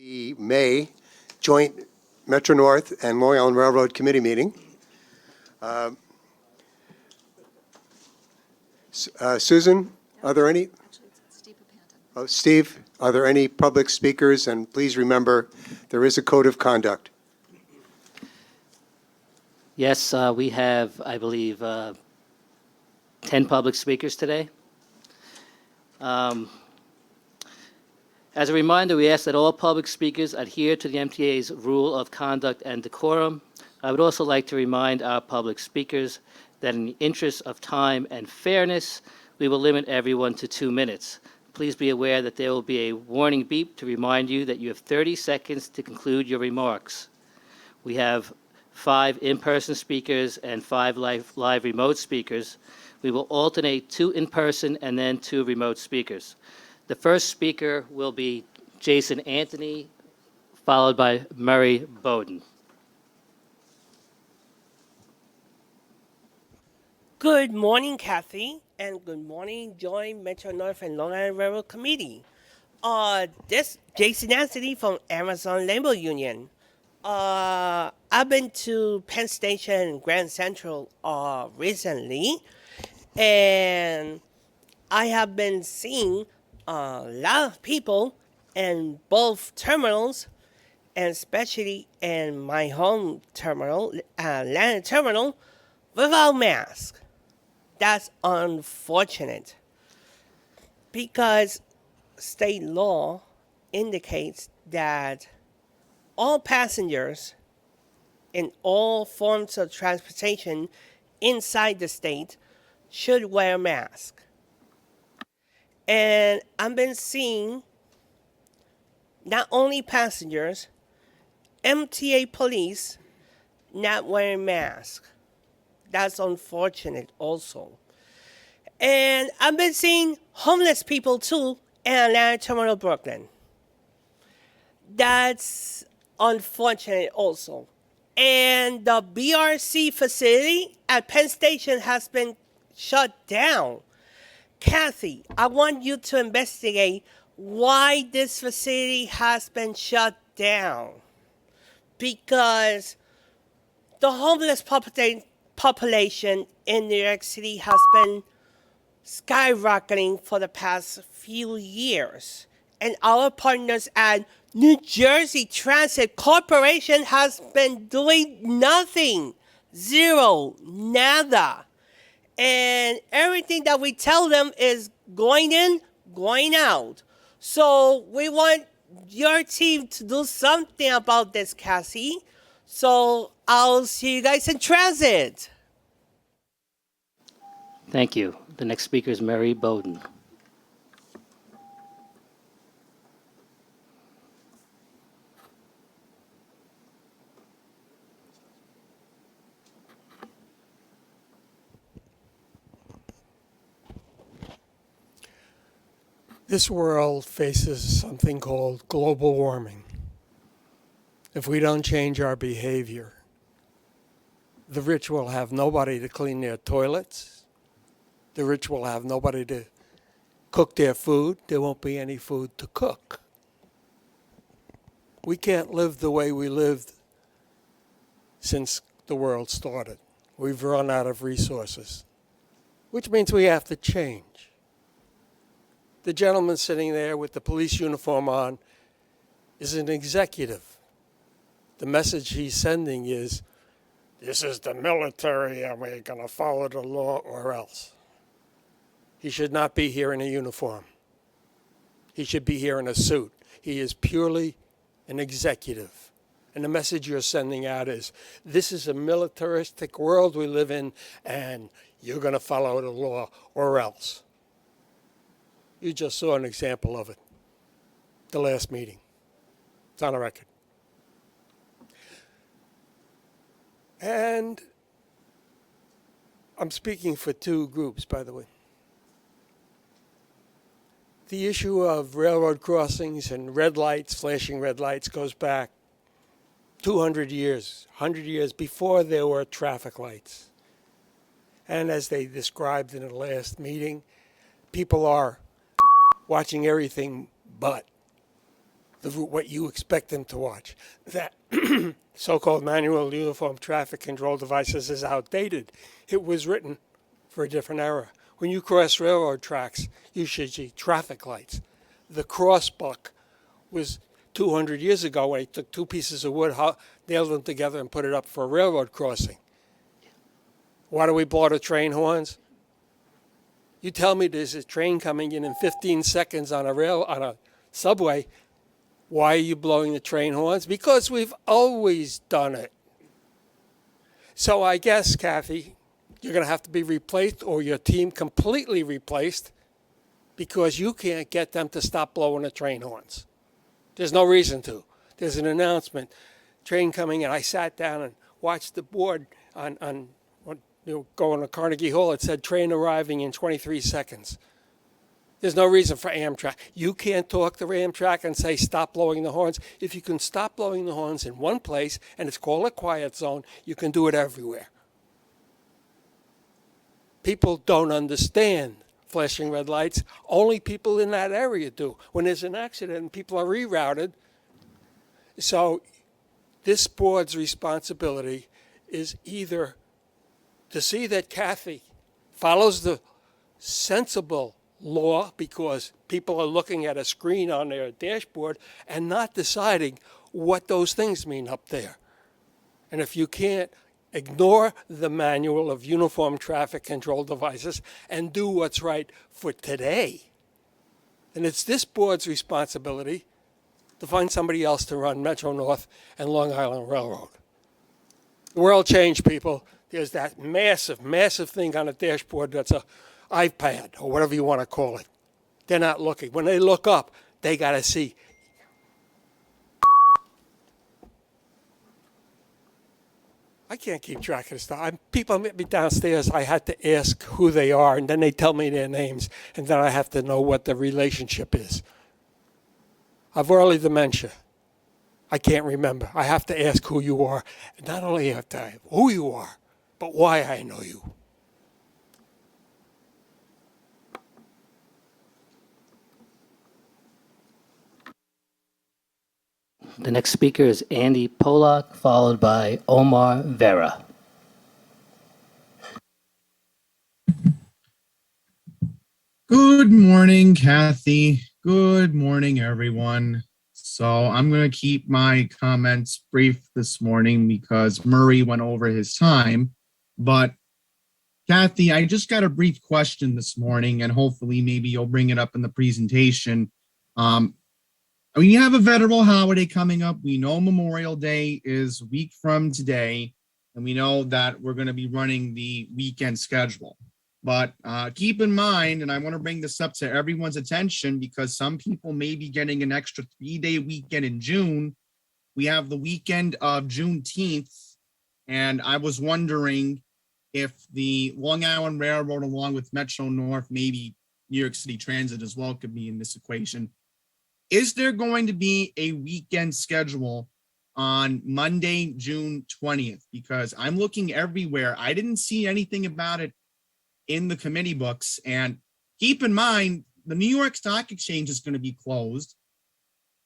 The May joint Metro North and Long Island Railroad Committee meeting. Susan, are there any? Actually, it's Steve Panton. Oh, Steve, are there any public speakers? And please remember, there is a code of conduct. Yes, we have, I believe, 10 public speakers today. As a reminder, we ask that all public speakers adhere to the MTA's rule of conduct and decorum. I would also like to remind our public speakers that in the interest of time and fairness, we will limit everyone to 2 minutes. Please be aware that there will be a warning beep to remind you that you have 30 seconds to conclude your remarks. We have 5 in-person speakers and 5 live remote speakers. We will alternate 2 in-person and then 2 remote speakers. The first speaker will be Jason Anthony, followed by Murray Bowden. Good morning, Kathy, and good morning, Joint Metro North and Long Island Railroad Committee. This Jason Anthony from Amazon Labor Union. I've been to Penn Station and Grand Central recently, and I have been seeing a lot of people in both terminals, and especially in my home terminal, Atlanta terminal, without masks. That's unfortunate because state law indicates that all passengers in all forms of transportation inside the state should wear masks. And I've been seeing not only passengers, MTA police not wearing masks. That's unfortunate also. And I've been seeing homeless people too in Atlanta Terminal, Brooklyn. That's unfortunate also. And the BRC facility at Penn Station has been shut down. Kathy, I want you to investigate why this facility has been shut down. Because the homeless population in New York City has been skyrocketing for the past few years. And our partners at New Jersey Transit Corporation has been doing nothing. Zero. Nada. And everything that we tell them is going in, going out. So we want your team to do something about this, Cassie. So I'll see you guys in transit. Thank you. The next speaker is Murray Bowden. This world faces something called global warming. If we don't change our behavior, the rich will have nobody to clean their toilets. The rich will have nobody to cook their food. There won't be any food to cook. We can't live the way we lived since the world started. We've run out of resources, which means we have to change. The gentleman sitting there with the police uniform on is an executive. The message he's sending is, this is the military and we're going to follow the law or else. He should not be here in a uniform. He should be here in a suit. He is purely an executive. And the message you're sending out is, this is a militaristic world we live in and you're going to follow the law or else. You just saw an example of it, the last meeting. It's on the record. And I'm speaking for 2 groups, by the way. The issue of railroad crossings and red lights, flashing red lights, goes back 200 years, 100 years before there were traffic lights. And as they described in the last meeting, people are watching everything but what you expect them to watch. That so-called manual uniform traffic control devices is outdated. It was written for a different era. When you cross railroad tracks, you should see traffic lights. The crossbuck was 200 years ago when they took two pieces of wood, nailed them together, and put it up for a railroad crossing. Why do we blow the train horns? You tell me there's a train coming in 15 seconds on a subway. Why are you blowing the train horns? Because we've always done it. So I guess, Kathy, you're going to have to be replaced, or your team completely replaced, because you can't get them to stop blowing the train horns. There's no reason to. There's an announcement, train coming in. I sat down and watched the board on going to Carnegie Hall. It said train arriving in 23 seconds. There's no reason for Amtrak. You can't talk to Amtrak and say stop blowing the horns. If you can stop blowing the horns in one place, and it's called a quiet zone, you can do it everywhere. People don't understand flashing red lights. Only people in that area do. When there's an accident and people are rerouted. So this board's responsibility is either to see that Kathy follows the sensible law, because people are looking at a screen on their dashboard and not deciding what those things mean up there. And if you can't ignore the manual of uniform traffic control devices and do what's right for today, then it's this board's responsibility to find somebody else to run Metro North and Long Island Railroad. The world changed, people. There's that massive, massive thing on a dashboard that's a iPad or whatever you want to call it. They're not looking. When they look up, they got to see. I can't keep track of this stuff. People meet me downstairs. I had to ask who they are, and then they tell me their names, and then I have to know what the relationship is. I've early dementia. I can't remember. I have to ask who you are. And not only have to ask who you are, but why I know you. The next speaker is Andy Polak, followed by Omar Vera. Good morning, Kathy. Good morning, everyone. So I'm going to keep my comments brief this morning because Murray went over his time. But Kathy, I just got a brief question this morning, and hopefully maybe you'll bring it up in the presentation. We have a federal holiday coming up. We know Memorial Day is a week from today, and we know that we're going to be running the weekend schedule. But keep in mind, and I want to bring this up to everyone's attention because some people may be getting an extra 3-day weekend in June. We have the weekend of Juneteenth, and I was wondering if the Long Island Railroad, along with Metro North, maybe New York City Transit as well, could be in this equation. Is there going to be a weekend schedule on Monday, June 20th? Because I'm looking everywhere. I didn't see anything about it in the committee books. And keep in mind, the New York Stock Exchange is going to be closed.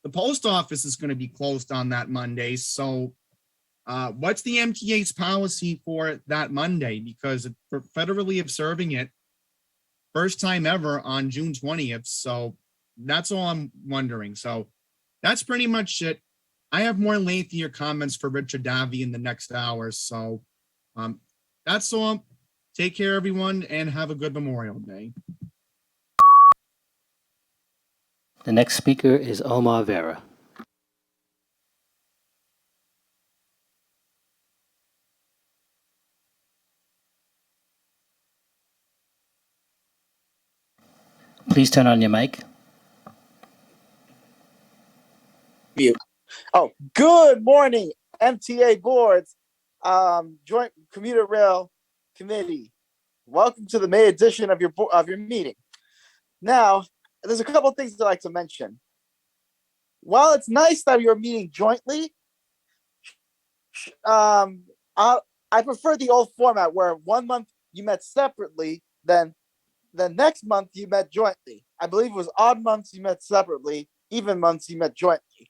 The post office is going to be closed on that Monday. So what's the MTA's policy for that Monday? Because for federally observing it, first time ever on June 20th. So that's all I'm wondering. So that's pretty much it. I have more lengthier comments for Richard Davy in the next hour. So that's all. Take care, everyone, and have a good Memorial Day. The next speaker is Omar Vera. Please turn on your mic. Oh, good morning, MTA boards, Joint Commuter Rail Committee. Welcome to the May edition of your meeting. Now, there's a couple of things I'd like to mention. While it's nice that you're meeting jointly, I prefer the old format where 1 month you met separately, then the next month you met jointly. I believe it was odd months you met separately, even months you met jointly.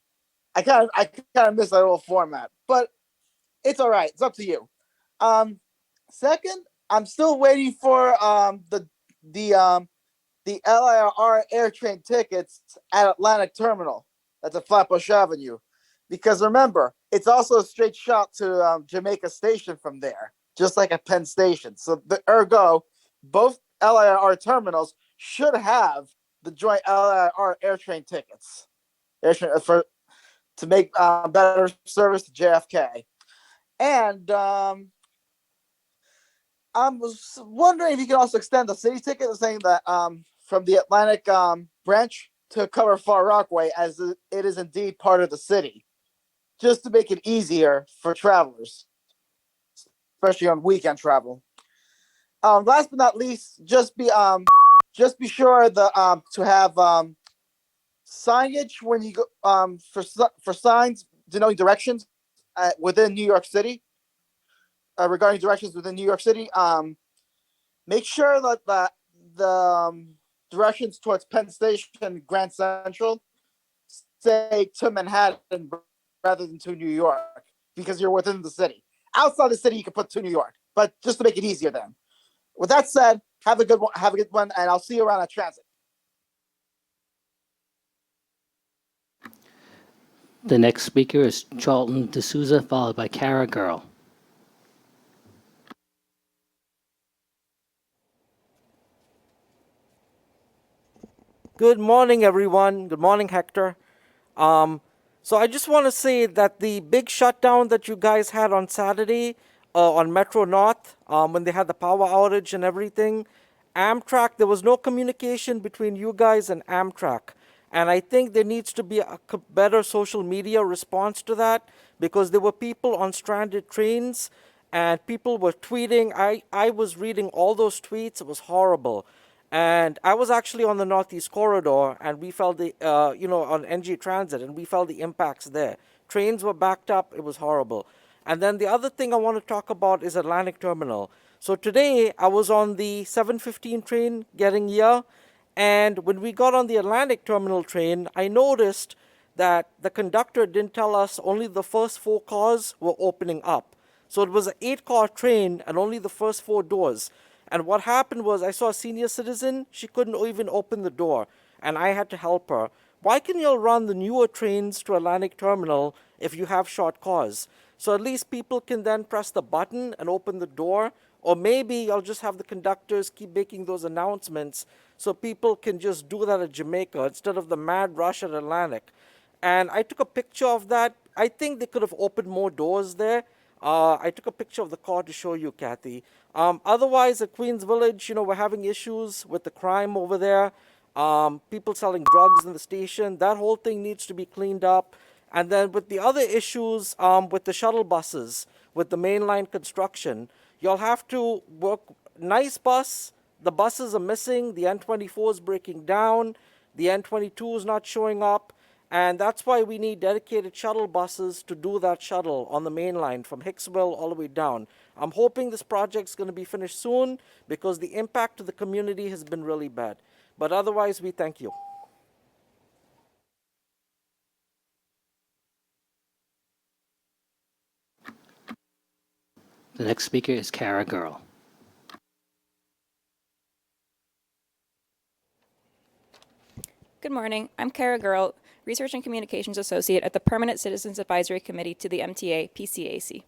I kind of miss that old format, but it's all right. It's up to you. Second, I'm still waiting for the LIRR air train tickets at Atlantic Terminal. That's at Flatbush Avenue, because remember, it's also a straight shot to Jamaica Station from there, just like at Penn Station. So ergo, both LIRR terminals should have the joint LIRR air train tickets, to make better service to JFK. And I was wondering if you can also extend the city ticket, saying that from the Atlantic branch to cover Far Rockaway, as it is indeed part of the city, just to make it easier for travelers, especially on weekend travel. Last but not least, just be sure to have signage when you go for signs denoting directions within New York City. Regarding directions within New York City, make sure that the directions towards Penn Station and Grand Central say to Manhattan rather than to New York, because you're within the city. Outside the city, you can put to New York, but just to make it easier then. With that said, have a good one, and I'll see you around at transit. The next speaker is Charlton D'Souza, followed by Kara Girl. Good morning, everyone. Good morning, Hector. So I just want to say that the big shutdown that you guys had on Saturday on Metro North, when they had the power outage and everything, Amtrak, there was no communication between you guys and Amtrak. And I think there needs to be a better social media response to that, because there were people on stranded trains and people were tweeting. I was reading all those tweets. It was horrible. And I was actually on the Northeast Corridor, and we felt the, on NG Transit, and we felt the impacts there. Trains were backed up. It was horrible. And then the other thing I want to talk about is Atlantic Terminal. So today, I was on the 7:15 train getting here, and when we got on the Atlantic Terminal train, I noticed that the conductor didn't tell us only the first 4 cars were opening up. So it was an 8-car train, and only the first 4 doors. And what happened was, I saw a senior citizen, she couldn't even open the door, and I had to help her. Why can y'all run the newer trains to Atlantic Terminal if you have short cars? So at least people can then press the button and open the door, or maybe y'all just have the conductors keep making those announcements so people can just do that at Jamaica instead of the mad rush at Atlantic. And I took a picture of that. I think they could have opened more doors there. I took a picture of the car to show you, Kathy. Otherwise, at Queens Village, we're having issues with the crime over there. People selling drugs in the station. That whole thing needs to be cleaned up. And then with the other issues with the shuttle buses, with the mainline construction, you'll have to work. Nice bus. The buses are missing. The N24 is breaking down. The N22 is not showing up. And that's why we need dedicated shuttle buses to do that shuttle on the main line from Hicksville all the way down. I'm hoping this project's going to be finished soon, because the impact to the community has been really bad. But otherwise, we thank you. The next speaker is Kara Girl. Good morning. I'm Kara Girl, Research and Communications Associate at the Permanent Citizens Advisory Committee to the MTA PCAC.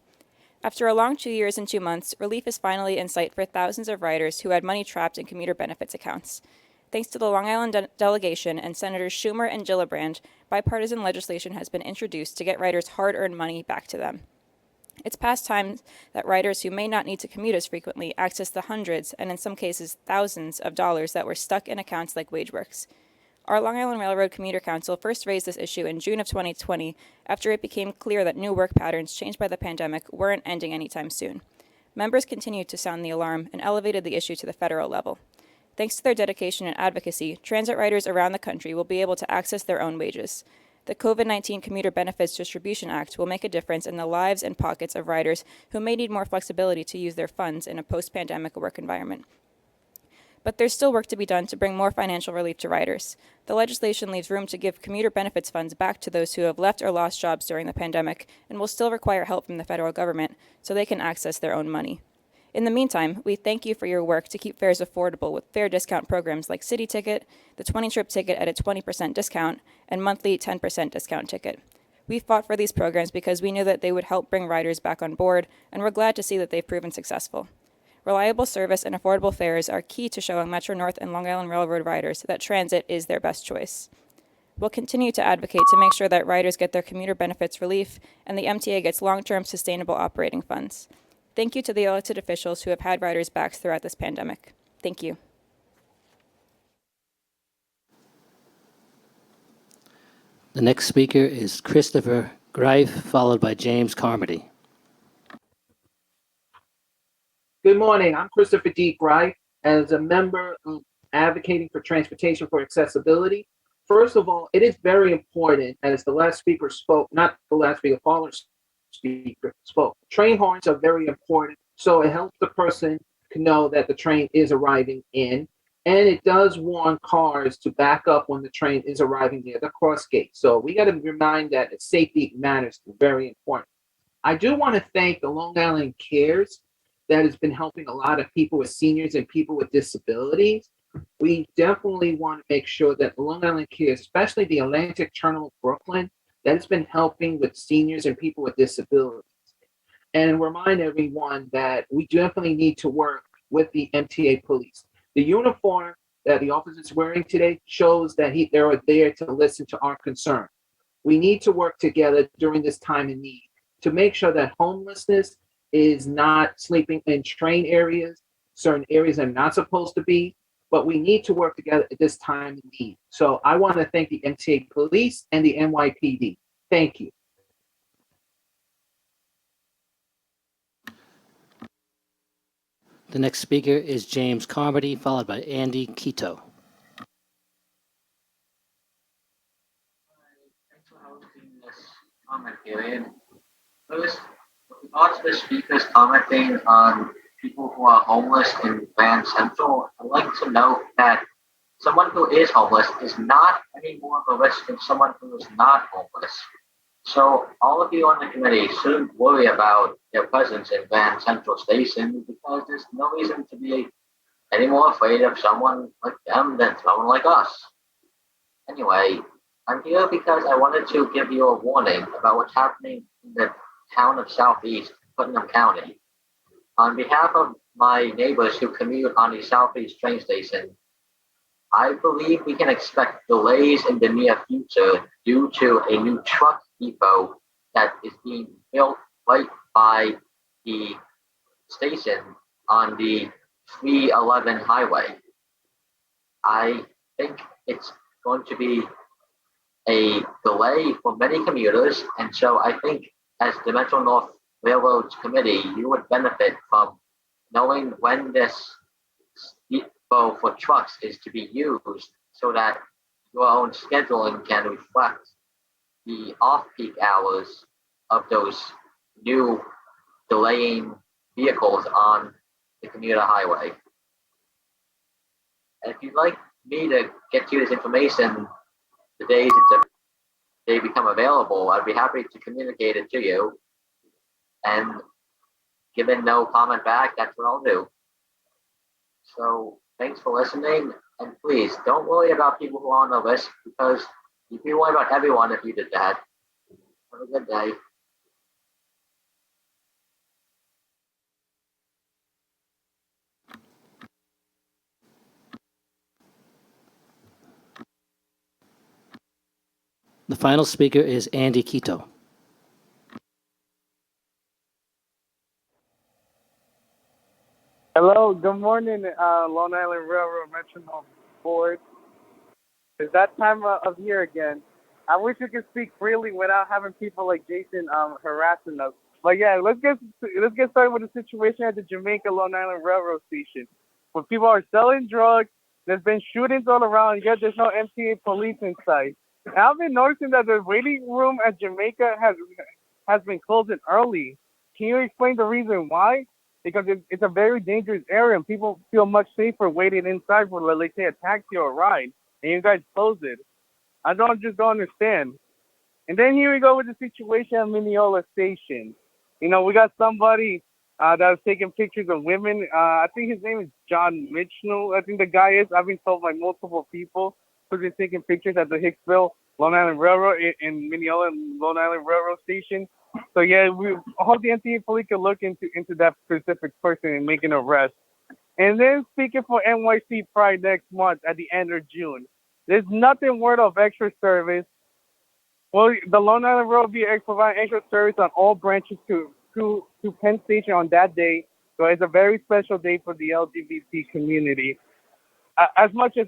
After a long 2 years and 2 months, relief is finally in sight for thousands of riders who had money trapped in commuter benefits accounts. Thanks to the Long Island delegation and Senators Schumer and Gillibrand, bipartisan legislation has been introduced to get riders' hard-earned money back to them. It's past time that riders who may not need to commute as frequently access the hundreds, and in some cases thousands, of dollars that were stuck in accounts like WageWorks. Our Long Island Railroad Commuter Council first raised this issue in June of 2020 after it became clear that new work patterns changed by the pandemic weren't ending anytime soon. Members continued to sound the alarm and elevated the issue to the federal level. Thanks to their dedication and advocacy, transit riders around the country will be able to access their own wages. The COVID-19 Commuter Benefits Distribution Act will make a difference in the lives and pockets of riders who may need more flexibility to use their funds in a post-pandemic work environment. But there's still work to be done to bring more financial relief to riders. The legislation leaves room to give commuter benefits funds back to those who have left or lost jobs during the pandemic and will still require help from the federal government so they can access their own money. In the meantime, we thank you for your work to keep fares affordable with fare discount programs like City Ticket, the 20-trip ticket at a 20% discount, and monthly 10% discount ticket. We fought for these programs because we knew that they would help bring riders back on board, and we're glad to see that they've proven successful. Reliable service and affordable fares are key to showing Metro North and Long Island Railroad riders that transit is their best choice. We'll continue to advocate to make sure that riders get their commuter benefits relief and the MTA gets long-term sustainable operating funds. Thank you to the elected officials who have had riders' backs throughout this pandemic. Thank you. The next speaker is Christopher Greif, followed by James Carmody. Good morning. I'm Christopher D. Greif. As a member of advocating for transportation for accessibility, first of all, it is very important, as the last speaker spoke, not the last speaker, following speaker spoke. Train horns are very important, so it helps the person to know that the train is arriving in, and it does warn cars to back up when the train is arriving near the cross gate. So we got to remind that safety matters, very important. I do want to thank the Long Island Cares that has been helping a lot of people with seniors and people with disabilities. We definitely want to make sure that the Long Island Cares, especially the Atlantic Terminal of Brooklyn, that has been helping with seniors and people with disabilities. And remind everyone that we definitely need to work with the MTA police. The uniform that the officer is wearing today shows that they are there to listen to our concern. We need to work together during this time of need to make sure that homelessness is not sleeping in train areas, certain areas are not supposed to be, but we need to work together at this time of need. So I want to thank the MTA police and the NYPD. Thank you. The next speaker is James Carmody, followed by Andy Quito. Thanks for hosting this comment period. First, with regards to the speakers commenting on people who are homeless in Grand Central, I'd like to note that someone who is homeless is not any more of a risk than someone who is not homeless. So all of you on the committee shouldn't worry about their presence in Grand Central Station because there's no reason to be any more afraid of someone like them than someone like us. Anyway, I'm here because I wanted to give you a warning about what's happening in the town of Southeast Putnam County. On behalf of my neighbors who commute on the Southeast train station, I believe we can expect delays in the near future due to a new truck depot that is being built right by the station on the 311 highway. I think it's going to be a delay for many commuters, and so I think as the Metro North Railroads Committee, you would benefit from knowing when this depot for trucks is to be used so that your own scheduling can reflect the off-peak hours of those new delaying vehicles on the commuter highway. And if you'd like me to get you this information the days they become available, I'd be happy to communicate it to you. And given no comment back, that's what I'll do. So thanks for listening, and please don't worry about people who are on the list because you'd be worried about everyone if you did that. Have a good day. The final speaker is Andy Quito. Hello, good morning, Long Island Railroad Metro North Board. It's that time of year again. I wish we could speak freely without having people like Jason harassing us. But yeah, let's get started with the situation at the Jamaica Long Island Railroad Station, where people are selling drugs. There's been shootings all around, yet there's no MTA police in sight. And I've been noticing that the waiting room at Jamaica has been closing early. Can you explain the reason why? because it's a very dangerous area, and people feel much safer waiting inside for, let's say, a taxi or a ride, and you guys close it. I just don't understand. And then here we go with the situation at Mineola Station. You know, we got somebody that was taking pictures of women. I think his name is John Mitchell. I think the guy is. I've been told by multiple people who've been taking pictures at the Hicksville Long Island Railroad in Mineola and Long Island Railroad Station. So yeah, we hope the MTA police can look into that specific person and make an arrest. And then speaking for NYC Pride next month at the end of June, there's nothing word of extra service. Well, the Long Island Railroad will be providing extra service on all branches to Penn Station on that day. So it's a very special day for the LGBT community. As much as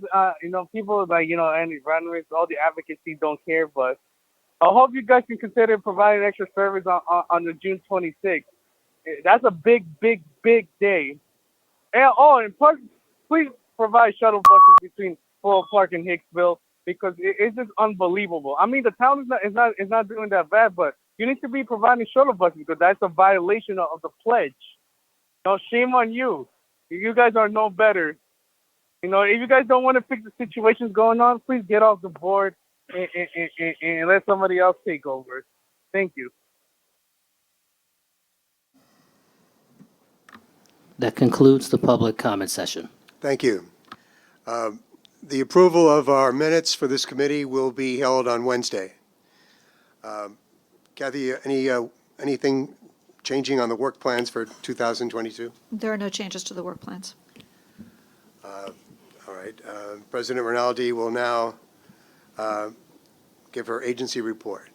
people like Andy Renwick, all the advocacy don't care, but I hope you guys can consider providing extra service on the June 26th. That's a big day. And plus, please provide shuttle buses between Floral Park and Hicksville, because it's just unbelievable. I mean, the town is not doing that bad, but you need to be providing shuttle buses because that's a violation of the pledge. Shame on you. You guys are no better. If you guys don't want to fix the situations going on, please get off the board and let somebody else take over. Thank you. That concludes the public comment session. Thank you. The approval of our minutes for this committee will be held on Wednesday. Kathy, anything changing on the work plans for 2022? There are no changes to the work plans. All right. President Rinaldi will now give her agency report.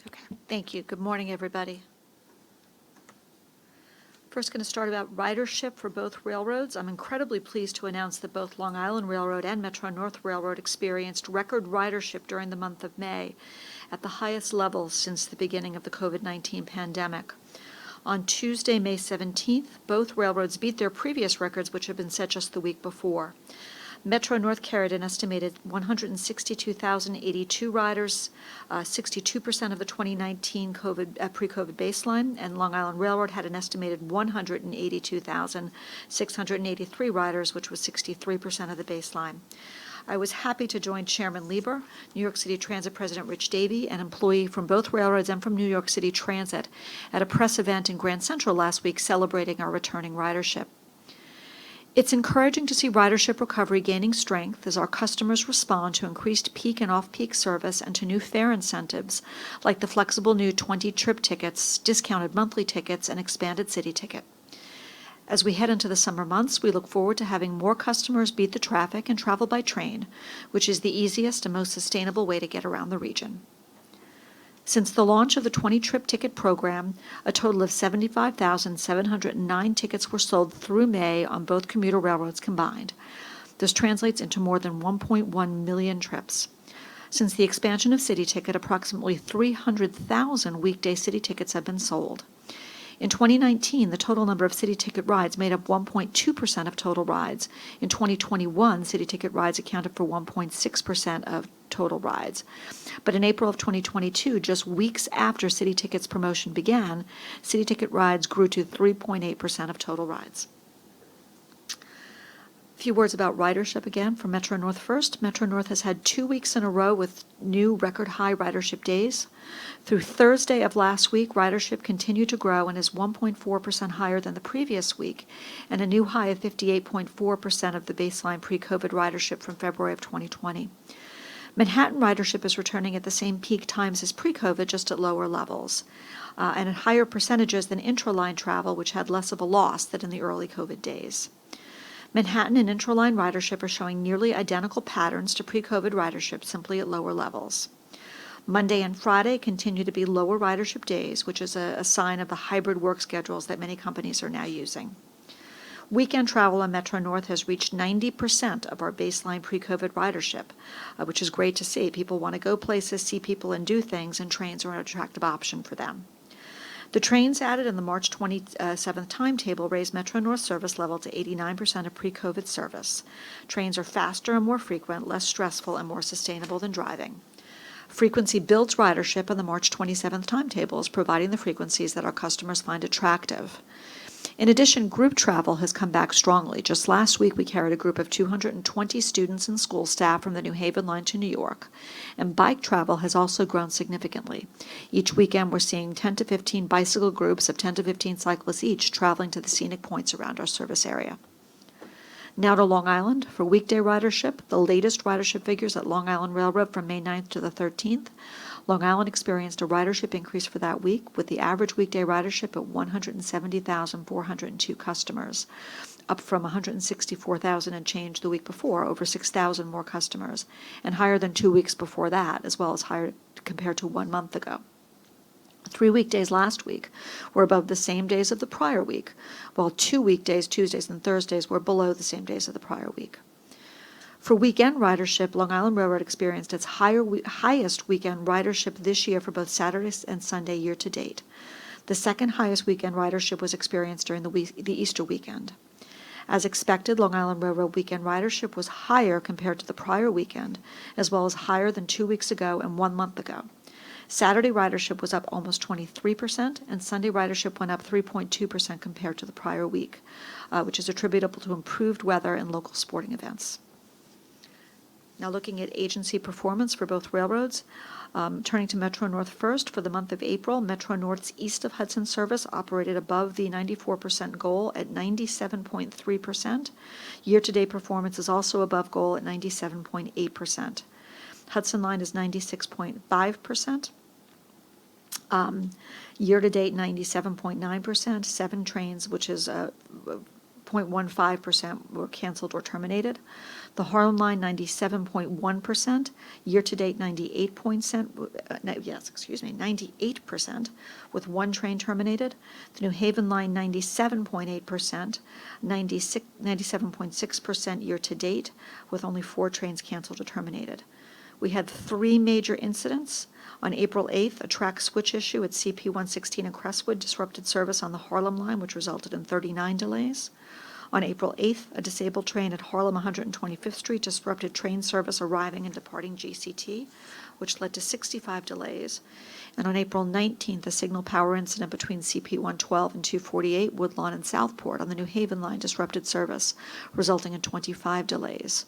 Okay, thank you. Good morning, everybody. First, going to start about ridership for both railroads. I'm incredibly pleased to announce that both Long Island Railroad and Metro-North Railroad experienced record ridership during the month of May at the highest levels since the beginning of the COVID-19 pandemic. On Tuesday, May 17th, both railroads beat their previous records, which had been set just the week before. Metro-North carried an estimated 162,082 riders, 62% of the 2019 pre-COVID baseline, and Long Island Railroad had an estimated 182,683 riders, which was 63% of the baseline. I was happy to join Chairman Lieber, New York City Transit President Rich Davey, an employee from both railroads and from New York City Transit, at a press event in Grand Central last week celebrating our returning ridership. It's encouraging to see ridership recovery gaining strength as our customers respond to increased peak and off-peak service and to new fare incentives like the flexible new 20-trip tickets, discounted monthly tickets, and expanded city ticket. As we head into the summer months, we look forward to having more customers beat the traffic and travel by train, which is the easiest and most sustainable way to get around the region. Since the launch of the 20-trip ticket program, a total of 75,709 tickets were sold through May on both commuter railroads combined. This translates into more than 1.1 million trips. Since the expansion of City Ticket, approximately 300,000 weekday City Tickets have been sold. In 2019, the total number of City Ticket rides made up 1.2% of total rides. In 2021, City Ticket rides accounted for 1.6% of total rides. But in April of 2022, just weeks after City Ticket's promotion began, City Ticket rides grew to 3.8% of total rides. A few words about ridership again for Metro-North first. Metro-North has had 2 weeks in a row with new record-high ridership days. Through Thursday of last week, ridership continued to grow and is 1.4% higher than the previous week, and a new high of 58.4% of the baseline pre-COVID ridership from February of 2020. Manhattan ridership is returning at the same peak times as pre-COVID, just at lower levels, and at higher percentages than intraline travel, which had less of a loss than in the early COVID days. Manhattan and intraline ridership are showing nearly identical patterns to pre-COVID ridership, simply at lower levels. Monday and Friday continue to be lower ridership days, which is a sign of the hybrid work schedules that many companies are now using. Weekend travel on Metro-North has reached 90% of our baseline pre-COVID ridership, which is great to see. People want to go places, see people, and do things, and trains are an attractive option for them. The trains added in the March 27th timetable raised Metro-North service level to 89% of pre-COVID service. Trains are faster and more frequent, less stressful, and more sustainable than driving. Frequency builds ridership in the March 27th timetables, providing the frequencies that our customers find attractive. In addition, group travel has come back strongly. Just last week, we carried a group of 220 students and school staff from the New Haven line to New York, and bike travel has also grown significantly. Each weekend, we're seeing 10 to 15 bicycle groups of 10 to 15 cyclists each traveling to the scenic points around our service area. Now to Long Island. For weekday ridership, the latest ridership figures at Long Island Railroad from May 9th to the 13th. Long Island experienced a ridership increase for that week, with the average weekday ridership at 170,402 customers, up from 164,000 and change the week before, over 6,000 more customers, and higher than 2 weeks before that, as well as higher compared to 1 month ago. 3 weekdays last week were above the same days of the prior week, while 2 weekdays, Tuesdays and Thursdays, were below the same days of the prior week. For weekend ridership, Long Island Railroad experienced its highest weekend ridership this year for both Saturday and Sunday year to date. The second highest weekend ridership was experienced during the Easter weekend. As expected, Long Island Railroad weekend ridership was higher compared to the prior weekend, as well as higher than 2 weeks ago and 1 month ago. Saturday ridership was up almost 23%, and Sunday ridership went up 3.2% compared to the prior week, which is attributable to improved weather and local sporting events. Now looking at agency performance for both railroads, turning to Metro North first, for the month of April, Metro North's east of Hudson service operated above the 94% goal at 97.3%. Year-to-date performance is also above goal at 97.8%. Hudson Line is 96.5%. Year-to-date, 97.9%. 7 trains, which is 0.15%, were canceled or terminated. The Harlem Line, 97.1%. Year-to-date, 98%, with 1 train terminated. The New Haven Line, 97.8%. 97.6% year-to-date, with only 4 trains canceled or terminated. We had 3 major incidents. On April 8th, a track switch issue at CP 116 in Crestwood disrupted service on the Harlem Line, which resulted in 39 delays. On April 8th, a disabled train at Harlem 125th Street disrupted train service arriving and departing GCT, which led to 65 delays. And on April 19th, a signal power incident between CP 112 and 248 Woodlawn and Southport on the New Haven Line disrupted service, resulting in 25 delays.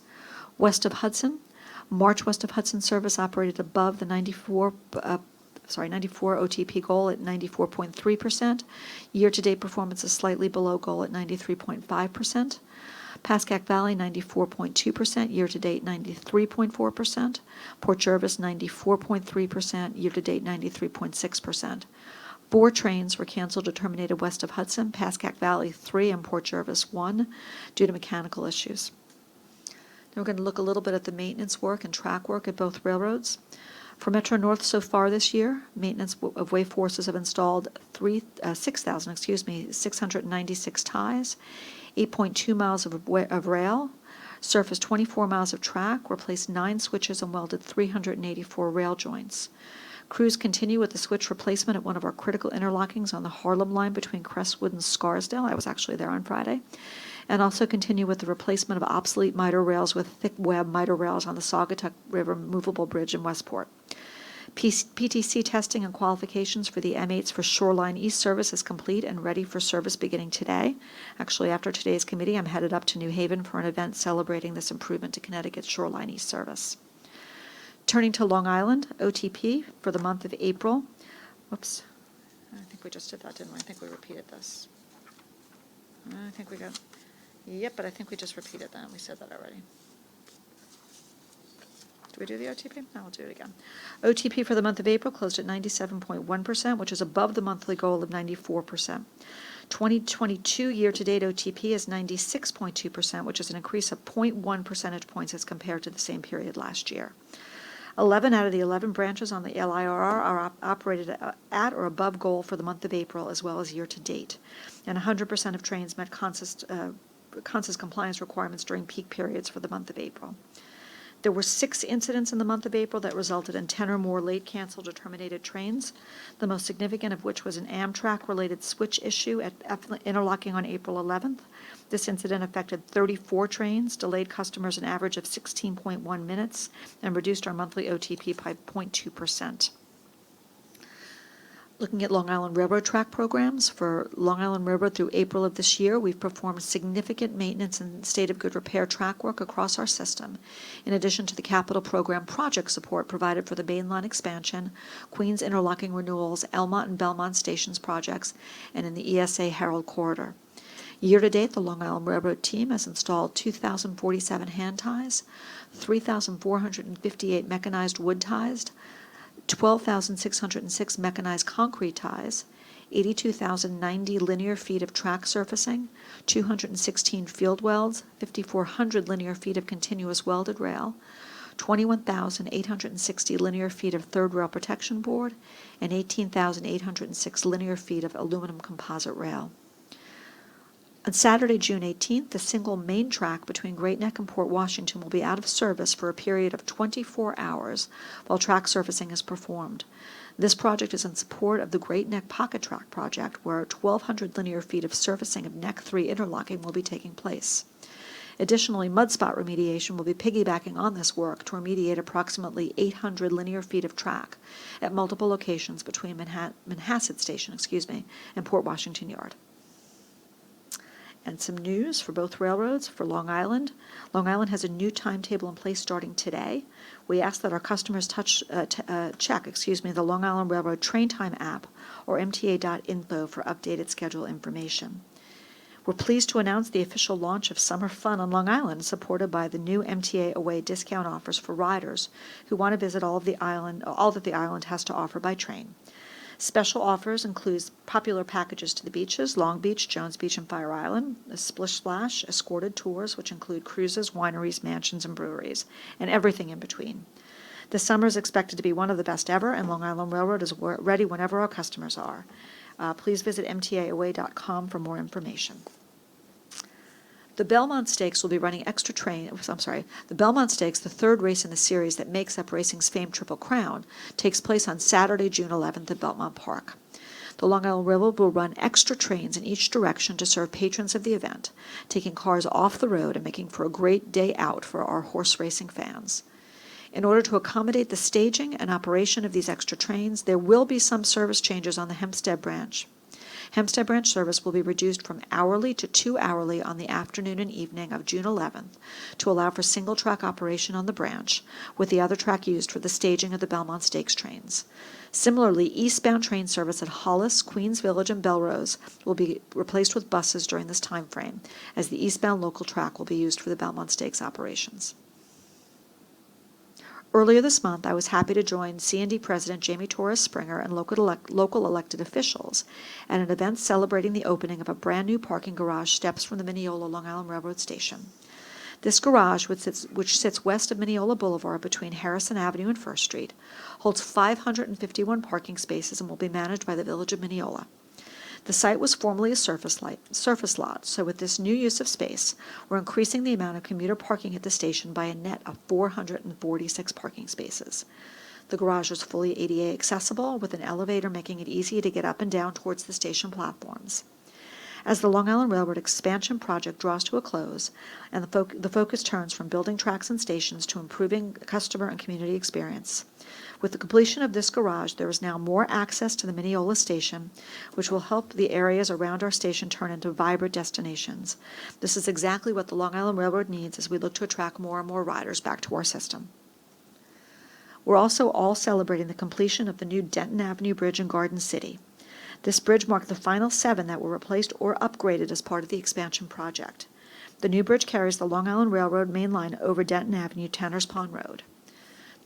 West of Hudson, March west of Hudson service operated above the 94 OTP goal at 94.3%. Year-to-date performance is slightly below goal at 93.5%. Pascack Valley, 94.2%. Year-to-date, 93.4%. Port Jervis, 94.3%. Year-to-date, 93.6%. 4 trains were canceled or terminated west of Hudson, Pascack Valley 3 and Port Jervis 1, due to mechanical issues. Now we're going to look a little bit at the maintenance work and track work at both railroads. For Metro North so far this year, maintenance of way forces have installed 696 ties, 8.2 miles of rail, surfaced 24 miles of track, replaced 9 switches, and welded 384 rail joints. Crews continue with the switch replacement at one of our critical interlockings on the Harlem Line between Crestwood and Scarsdale. I was actually there on Friday. And also continue with the replacement of obsolete miter rails with thick web miter rails on the Saugatuck River Movable Bridge in Westport. PTC testing and qualifications for the M8s for Shoreline East service is complete and ready for service beginning today. Actually, after today's committee, I'm headed up to New Haven for an event celebrating this improvement to Connecticut's Shoreline East service. Turning to Long Island, OTP for the month of April. Whoops. I think we just did that, didn't we? I think we repeated this. I think we got... Yep, but I think we just repeated that. We said that already. Do we do the OTP? No, we'll do it again. OTP for the month of April closed at 97.1%, which is above the monthly goal of 94%. 2022 year-to-date OTP is 96.2%, which is an increase of 0.1 percentage points as compared to the same period last year. 11 out of the 11 branches on the LIRR are operated at or above goal for the month of April as well as year-to-date, and 100% of trains met Consus compliance requirements during peak periods for the month of April. There were 6 incidents in the month of April that resulted in 10 or more late canceled or terminated trains, the most significant of which was an Amtrak-related switch issue at interlocking on April 11th. This incident affected 34 trains, delayed customers an average of 16.1 minutes, and reduced our monthly OTP by 0.2%. Looking at Long Island Railroad track programs, for Long Island Railroad through April of this year, we've performed significant maintenance and state of good repair track work across our system, in addition to the capital program project support provided for the main line expansion, Queens interlocking renewals, Elmont and Belmont Stations projects, and in the ESA Herald Corridor. Year-to-date, the Long Island Railroad team has installed 2,047 hand ties, 3,458 mechanized wood ties, 12,606 mechanized concrete ties, 82,090 linear feet of track surfacing, 216 field welds, 5,400 linear feet of continuous welded rail, 21,860 linear feet of third rail protection board, and 18,806 linear feet of aluminum composite rail. On Saturday, June 18th, the single main track between Great Neck and Port Washington will be out of service for a period of 24 hours while track surfacing is performed. This project is in support of the Great Neck Pocket Track project, where 1,200 linear feet of surfacing of Neck 3 interlocking will be taking place. Additionally, mud spot remediation will be piggybacking on this work to remediate approximately 800 linear feet of track at multiple locations between Manhasset Station, and Port Washington Yard. And some news for both railroads. For Long Island, Long Island has a new timetable in place starting today. We ask that our customers check the Long Island Railroad Train Time app or MTA.info for updated schedule information. We're pleased to announce the official launch of Summer Fun on Long Island, supported by the new MTA Away discount offers for riders who want to visit all that the island has to offer by train. Special offers include popular packages to the beaches, Long Beach, Jones Beach, and Fire Island, a Splish Splash, escorted tours, which include cruises, wineries, mansions, and breweries, and everything in between. This summer is expected to be one of the best ever, and Long Island Railroad is ready whenever our customers are. Please visit mtaaway.com for more information. The Belmont Stakes will be running the Belmont Stakes, the third race in the series that makes up racing's famed Triple Crown, takes place on Saturday, June 11th at Belmont Park. The Long Island Railroad will run extra trains in each direction to serve patrons of the event, taking cars off the road and making for a great day out for our horse racing fans. In order to accommodate the staging and operation of these extra trains, there will be some service changes on the Hempstead branch. Hempstead branch service will be reduced from hourly to 2 hourly on the afternoon and evening of June 11th to allow for single track operation on the branch, with the other track used for the staging of the Belmont Stakes trains. Similarly, eastbound train service at Hollis, Queens Village, and Belrose will be replaced with buses during this time frame, as the eastbound local track will be used for the Belmont Stakes operations. Earlier this month, I was happy to join C&D President Jamie Torres Springer and local elected officials at an event celebrating the opening of a brand new parking garage steps from the Mineola Long Island Railroad Station. This garage, which sits west of Mineola Boulevard between Harrison Avenue and First Street, holds 551 parking spaces and will be managed by the Village of Mineola. The site was formerly a surface lot, so with this new use of space, we're increasing the amount of commuter parking at the station by a net of 446 parking spaces. The garage is fully ADA accessible, with an elevator making it easy to get up and down towards the station platforms. As the Long Island Railroad expansion project draws to a close, and the focus turns from building tracks and stations to improving customer and community experience. With the completion of this garage, there is now more access to the Mineola Station, which will help the areas around our station turn into vibrant destinations. This is exactly what the Long Island Railroad needs as we look to attract more and more riders back to our system. We're also all celebrating the completion of the new Denton Avenue Bridge in Garden City. This bridge marked the final 7 that were replaced or upgraded as part of the expansion project. The new bridge carries the Long Island Railroad main line over Denton Avenue, Tanner's Pond Road.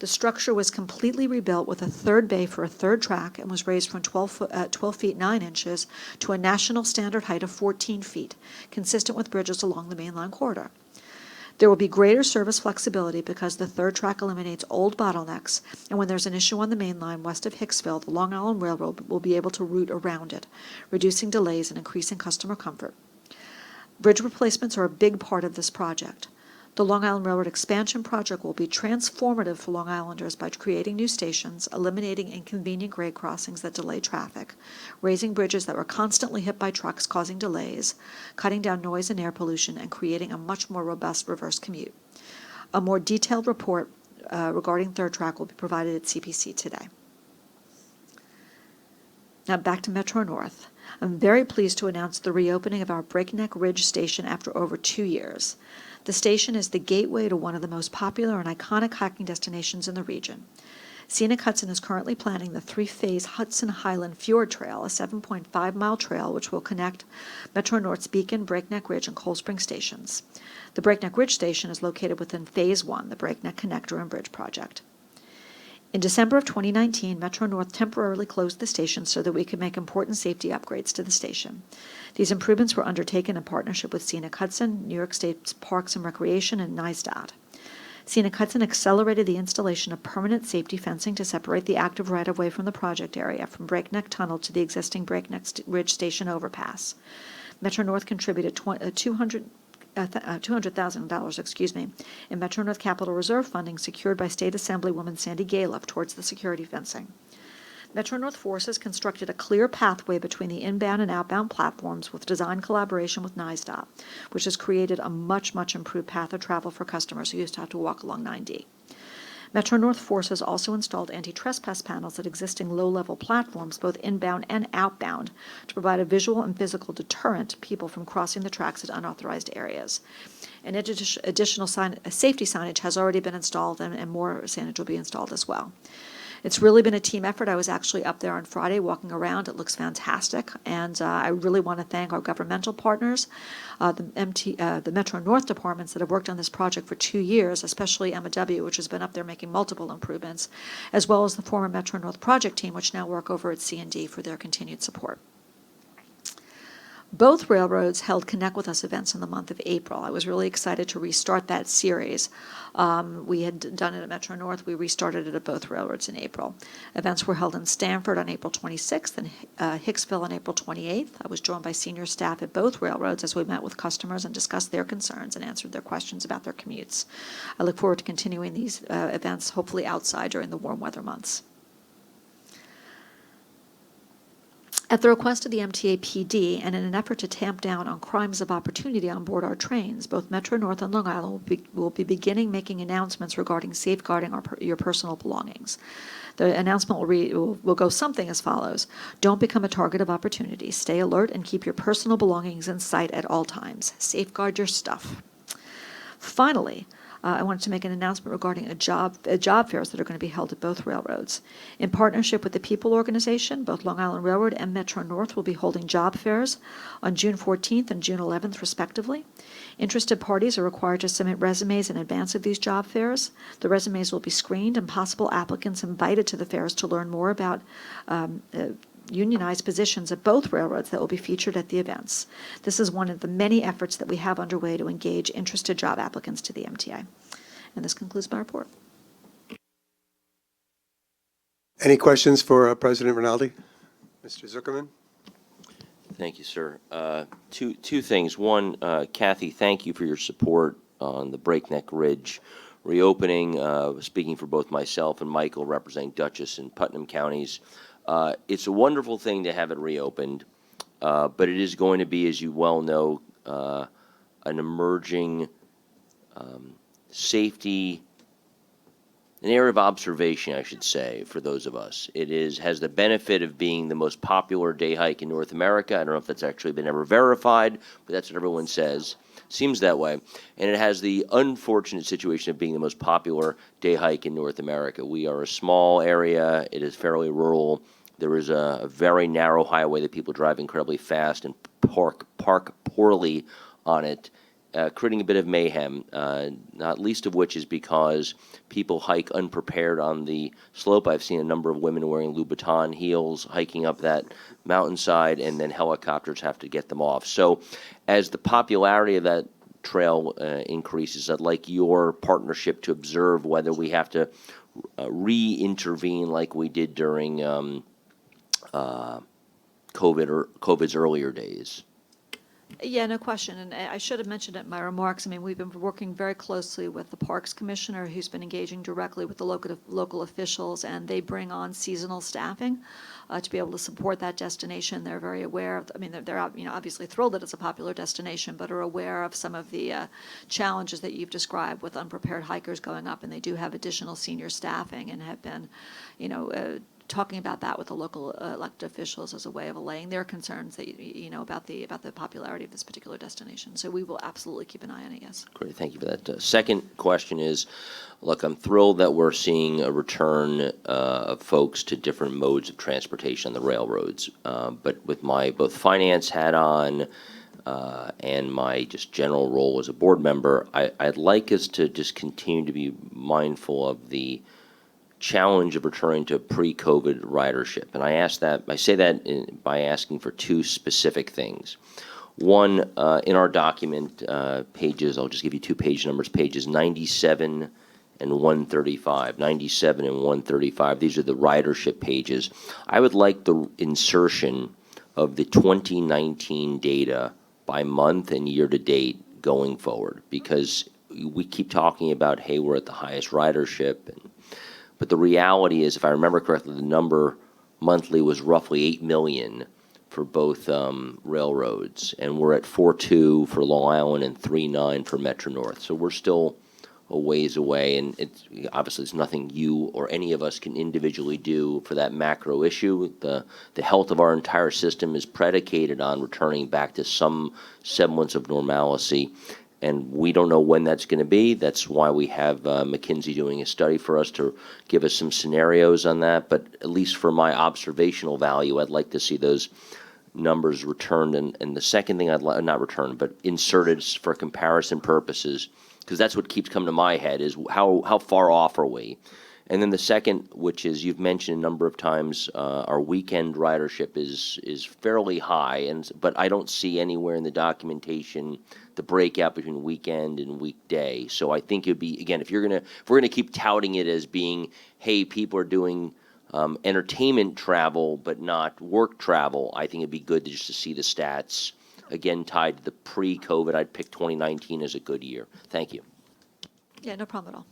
The structure was completely rebuilt with a third bay for a third track and was raised from 12 feet 9 inches to a national standard height of 14 feet, consistent with bridges along the mainline corridor. There will be greater service flexibility because the third track eliminates old bottlenecks, and when there's an issue on the main line west of Hicksville, the Long Island Railroad will be able to route around it, reducing delays and increasing customer comfort. Bridge replacements are a big part of this project. The Long Island Railroad expansion project will be transformative for Long Islanders by creating new stations, eliminating inconvenient grade crossings that delay traffic, raising bridges that were constantly hit by trucks causing delays, cutting down noise and air pollution, and creating a much more robust reverse commute. A more detailed report regarding third track will be provided at CPC today. Now back to Metro North. I'm very pleased to announce the reopening of our Breakneck Ridge station after over 2 years. The station is the gateway to one of the most popular and iconic hiking destinations in the region. Scenic Hudson is currently planning the 3-phase Hudson Highland Fjord Trail, a 7.5-mile trail which will connect Metro North's Beacon, Breakneck Ridge, and Cold Spring stations. The Breakneck Ridge station is located within Phase 1, the Breakneck Connector and Bridge project. In December of 2019, Metro North temporarily closed the station so that we could make important safety upgrades to the station. These improvements were undertaken in partnership with Scenic Hudson, New York State's Parks and Recreation, and NYSDOT. Scenic Hudson accelerated the installation of permanent safety fencing to separate the active right-of-way from the project area from Breakneck Tunnel to the existing Breakneck Ridge Station overpass. Metro North contributed $200,000, in Metro North Capital Reserve funding secured by State Assemblywoman Sandy Galiff towards the security fencing. Metro North Forces constructed a clear pathway between the inbound and outbound platforms with design collaboration with NYSDOT, which has created a much improved path of travel for customers who used to have to walk along 9D. Metro North Forces also installed anti-trespass panels at existing low-level platforms, both inbound and outbound, to provide a visual and physical deterrent to people from crossing the tracks at unauthorized areas. And additional safety signage has already been installed, and more signage will be installed as well. It's really been a team effort. I was actually up there on Friday walking around. It looks fantastic. And I really want to thank our governmental partners, the Metro North departments that have worked on this project for 2 years, especially MW, which has been up there making multiple improvements, as well as the former Metro North project team, which now work over at C&D, for their continued support. Both railroads held Connect With Us events in the month of April. I was really excited to restart that series. We had done it at Metro North. We restarted it at both railroads in April. Events were held in Stamford on April 26th and Hicksville on April 28th. I was joined by senior staff at both railroads as we met with customers and discussed their concerns and answered their questions about their commutes. I look forward to continuing these events, hopefully outside during the warm weather months. At the request of the MTA PD and in an effort to tamp down on crimes of opportunity on board our trains, both Metro North and Long Island will be beginning making announcements regarding safeguarding your personal belongings. The announcement will go something as follows. Don't become a target of opportunity. Stay alert and keep your personal belongings in sight at all times. Safeguard your stuff. Finally, I wanted to make an announcement regarding job fairs that are going to be held at both railroads. In partnership with the People Organization, both Long Island Railroad and Metro North will be holding job fairs on June 14th and June 11th, respectively. Interested parties are required to submit resumes in advance of these job fairs. The resumes will be screened and possible applicants invited to the fairs to learn more about unionized positions at both railroads that will be featured at the events. This is one of the many efforts that we have underway to engage interested job applicants to the MTA. And this concludes my report. Any questions for President Rinaldi? Mr. Zuckerman? Thank you, sir. Two things. One, Kathy, thank you for your support on the Breakneck Ridge reopening. Speaking for both myself and Michael, representing Dutchess and Putnam counties, it's a wonderful thing to have it reopened, but it is going to be, as you well know, an emerging safety, an area of observation, I should say, for those of us. It has the benefit of being the most popular day hike in North America. I don't know if that's actually been ever verified, but that's what everyone says. Seems that way. And it has the unfortunate situation of being the most popular day hike in North America. We are a small area. It is fairly rural. There is a very narrow highway that people drive incredibly fast and park poorly on it, creating a bit of mayhem, not least of which is because people hike unprepared on the slope. I've seen a number of women wearing Louboutin heels hiking up that mountainside, and then helicopters have to get them off. So as the popularity of that trail increases, I'd like your partnership to observe whether we have to re-intervene like we did during COVID's earlier days. Yeah, no question. And I should have mentioned it in my remarks. I mean, we've been working very closely with the Parks Commissioner, who's been engaging directly with the local officials, and they bring on seasonal staffing to be able to support that destination. They're very aware of, I mean, they're obviously thrilled that it's a popular destination, but are aware of some of the challenges that you've described with unprepared hikers going up, and they do have additional senior staffing and have been, talking about that with the local elected officials as a way of allaying their concerns that, about the popularity of this particular destination. So we will absolutely keep an eye on it, yes. Great, thank you for that. Second question is, look, I'm thrilled that we're seeing a return of folks to different modes of transportation on the railroads. But with my both finance hat on and my just general role as a board member, I'd like us to just continue to be mindful of the challenge of returning to pre-COVID ridership. And I say that by asking for two specific things. One, in our document, pages, I'll just give you two page numbers, pages 97 and 135. 97 and 135, these are the ridership pages. I would like the insertion of the 2019 data by month and year to date going forward, because we keep talking about, hey, we're at the highest ridership, but the reality is, if I remember correctly, the number monthly was roughly 8 million for both railroads, and we're at 4.2 for Long Island and 3.9 for Metro North. So we're still a ways away, and obviously there's nothing you or any of us can individually do for that macro issue. The health of our entire system is predicated on returning back to some semblance of normalcy, and we don't know when that's going to be. That's why we have McKinsey doing a study for us to give us some scenarios on that. But at least for my observational value, I'd like to see those numbers returned. And the second thing not returned, but inserted for comparison purposes, because that's what keeps coming to my head, is how far off are we? And then the second, which is you've mentioned a number of times, our weekend ridership is fairly high, but I don't see anywhere in the documentation the breakout between weekend and weekday. So I think it'd be, again, if we're gonna keep touting it as being, hey, people are doing entertainment travel but not work travel, I think it'd be good just to see the stats again tied to the pre-COVID. I'd pick 2019 as a good year. Thank you. Yeah, no problem at all.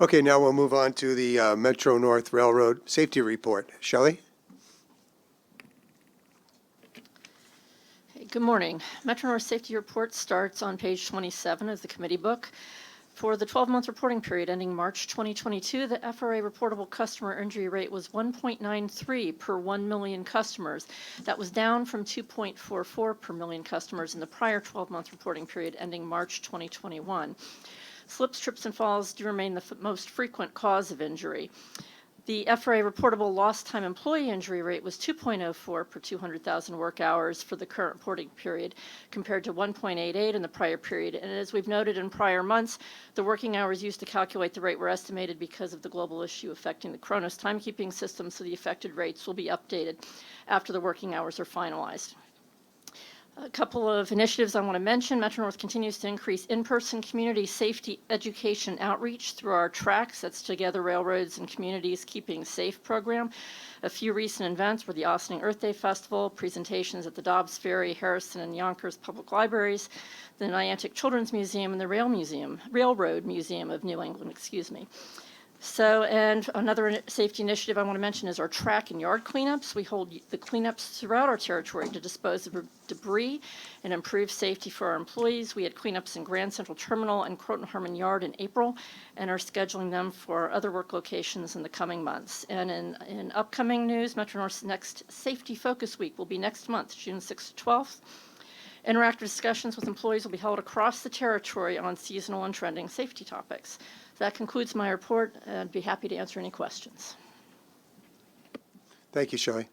Okay, now we'll move on to the Metro North Railroad Safety Report. Shelley? Hey, good morning. Metro North Safety Report starts on page 27 of the committee book. For the 12-month reporting period ending March 2022, the FRA reportable customer injury rate was 1.93 per 1 million customers. That was down from 2.44 per million customers in the prior 12-month reporting period ending March 2021. Slips, trips, and falls do remain the most frequent cause of injury. The FRA reportable lost time employee injury rate was 2.04 per 200,000 work hours for the current reporting period, compared to 1.88 in the prior period. And as we've noted in prior months, the working hours used to calculate the rate were estimated because of the global issue affecting the Kronos timekeeping system, so the affected rates will be updated after the working hours are finalized. A couple of initiatives I want to mention. Metro North continues to increase in-person community safety education outreach through our tracks. That's Together Railroads and Communities Keeping Safe program. A few recent events were the Austining Earth Day Festival, presentations at the Dobbs Ferry, Harrison, and Yonkers Public Libraries, the Niantic Children's Museum, and the Railroad Museum of New England, So, and another safety initiative I want to mention is our track and yard cleanups. We hold the cleanups throughout our territory to dispose of debris and improve safety for our employees. We had cleanups in Grand Central Terminal and Croton Harmon Yard in April, and are scheduling them for other work locations in the coming months. And in upcoming news, Metro North's next Safety Focus Week will be next month, June 6th to 12th. Interactive discussions with employees will be held across the territory on seasonal and trending safety topics. That concludes my report, and I'd be happy to answer any questions. Thank you, Shelley.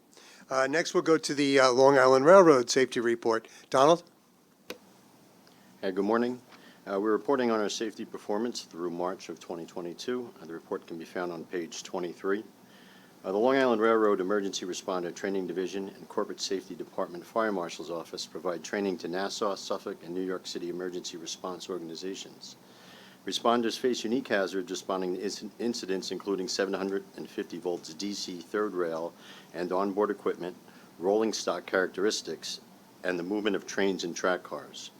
Next, we'll go to the Long Island Railroad Safety Report. Donald? Good morning. We're reporting on our safety performance through March of 2022. The report can be found on page 23. The Long Island Railroad Emergency Responder Training Division and Corporate Safety Department Fire Marshal's Office provide training to Nassau, Suffolk, and New York City emergency response organizations. Responders face unique hazards responding to incidents including 750 volts DC third rail and onboard equipment, rolling stock characteristics, and the movement of trains and track cars.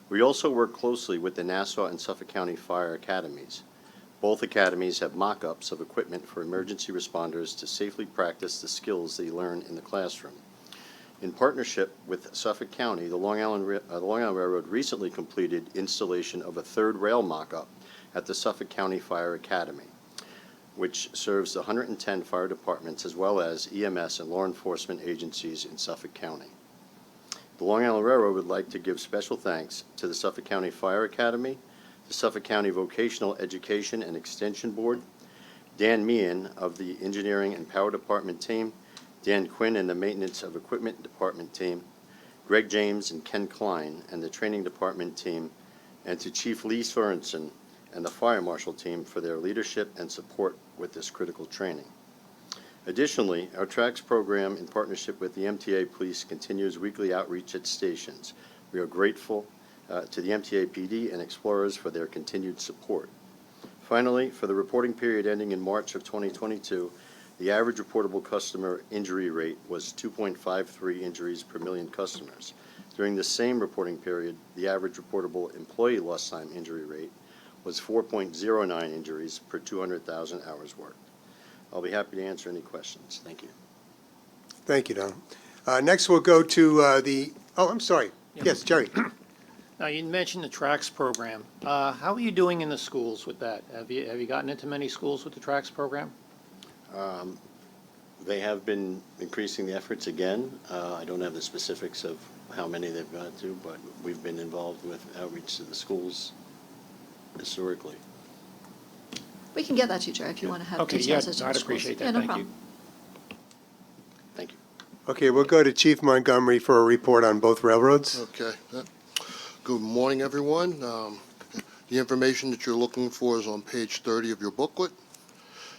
We also work closely with the Nassau and Suffolk County Fire Academies. Both academies have mock-ups of equipment for emergency responders to safely practice the skills they learn in the classroom. In partnership with Suffolk County, the Long Island Railroad recently completed installation of a third rail mock-up at the Suffolk County Fire Academy. which serves the 110 fire departments as well as EMS and law enforcement agencies in Suffolk County. The Long Island Railroad would like to give special thanks to the Suffolk County Fire Academy, the Suffolk County Vocational Education and Extension Board, Dan Meehan of the Engineering and Power Department team, Dan Quinn and the Maintenance of Equipment Department team, Greg James and Ken Klein and the Training Department team, and to Chief Lee Sorensen and the Fire Marshal team for their leadership and support with this critical training. Additionally, our TRACS program, in partnership with the MTA Police, continues weekly outreach at stations. We are grateful to the MTA PD and Explorers for their continued support. Finally, for the reporting period ending in March of 2022, the average reportable customer injury rate was 2.53 injuries per million customers. During the same reporting period, the average reportable employee lost time injury rate was 4.09 injuries per 200,000 hours worked. I'll be happy to answer any questions. Thank you. Thank you, Don. Next, we'll go to I'm sorry. Yes, Jerry. Now, you mentioned the TRACS program. How are you doing in the schools with that? Have you gotten into many schools with the TRACS program? They have been increasing the efforts again. I don't have the specifics of how many they've got to, but we've been involved with outreach to the schools historically. We can get that to you, Jerry, if you want to have details. Okay, yeah, I'd appreciate that. Yeah, no Thank problem. you. Thank you. Okay, we'll go to Chief Montgomery for a report on both railroads. Okay. Good morning, everyone. The information that you're looking for is on page 30 of your booklet.